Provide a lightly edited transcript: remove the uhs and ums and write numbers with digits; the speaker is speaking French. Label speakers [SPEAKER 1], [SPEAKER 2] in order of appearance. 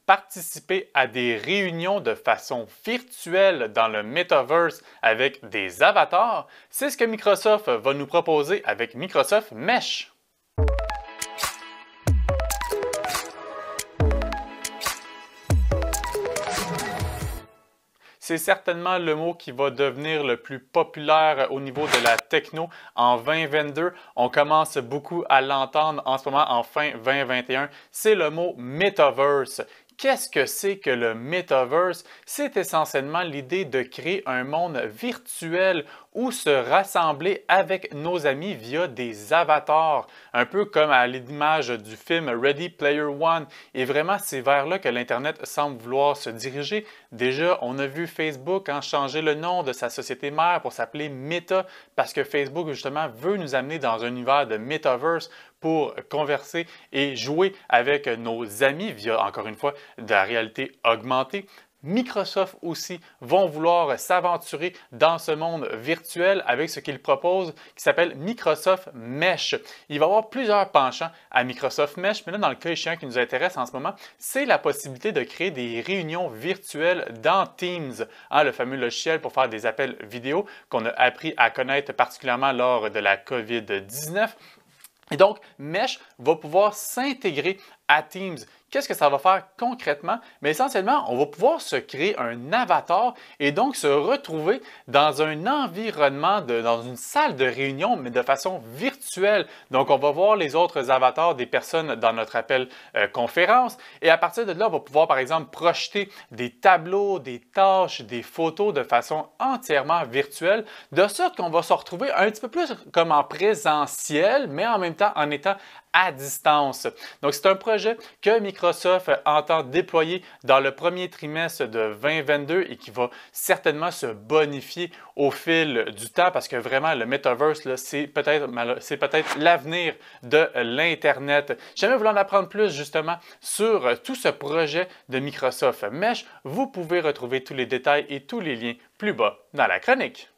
[SPEAKER 1] participer à des réunions de façon virtuelle dans le Metaverse avec des avatars? C'est ce que Microsoft va nous proposer avec Microsoft Mesh. C'est certainement le mot qui va devenir le plus populaire au niveau de la techno en 2022. On commence beaucoup à l'entendre en ce moment en fin 2021. C'est le mot Metaverse. Qu'est-ce que c'est que le Metaverse? C'est essentiellement l'idée de créer un monde virtuel où se rassembler avec nos amis via des avatars, un peu comme à l'image du film Ready Player One. Et vraiment, c'est vers là que l'Internet semble vouloir se diriger. Déjà, on a vu Facebook changer le nom de sa société mère pour s'appeler Meta, parce que Facebook, justement, veut nous amener dans un univers de Metaverse pour converser et jouer avec nos amis via, encore une fois, de la réalité augmentée. Microsoft aussi vont vouloir s'aventurer dans ce monde virtuel avec ce qu'ils proposent qui s'appelle Microsoft Mesh. Il va y avoir plusieurs penchants à Microsoft Mesh, mais là, dans le cas échéant qui nous intéresse en ce moment, c'est la possibilité de créer des réunions virtuelles dans Teams, le fameux logiciel pour faire des appels vidéo qu'on a appris à connaître particulièrement lors de la COVID-19. Et donc, Mesh va pouvoir s'intégrer à Teams. Qu'est-ce que ça va faire concrètement? Mais essentiellement, on va pouvoir se créer un avatar et donc se retrouver dans un environnement, dans une salle de réunion, mais de façon virtuelle. Donc, on va voir les autres avatars des personnes dans notre appel conférence et à partir de là, on va pouvoir, par exemple, projeter des tableaux, des tâches, des photos de façon entièrement virtuelle, de sorte qu'on va se retrouver un petit peu plus comme en présentiel, mais en même temps en étant à distance. Donc, c'est un projet que Microsoft entend déployer dans le premier trimestre de 2022 et qui va certainement se bonifier au fil du temps parce que vraiment, le Metaverse, c'est peut-être l'avenir de l'Internet. Si jamais vous voulez en apprendre plus justement sur tout ce projet de Microsoft Mesh, vous pouvez retrouver tous les détails et tous les liens plus bas dans la chronique.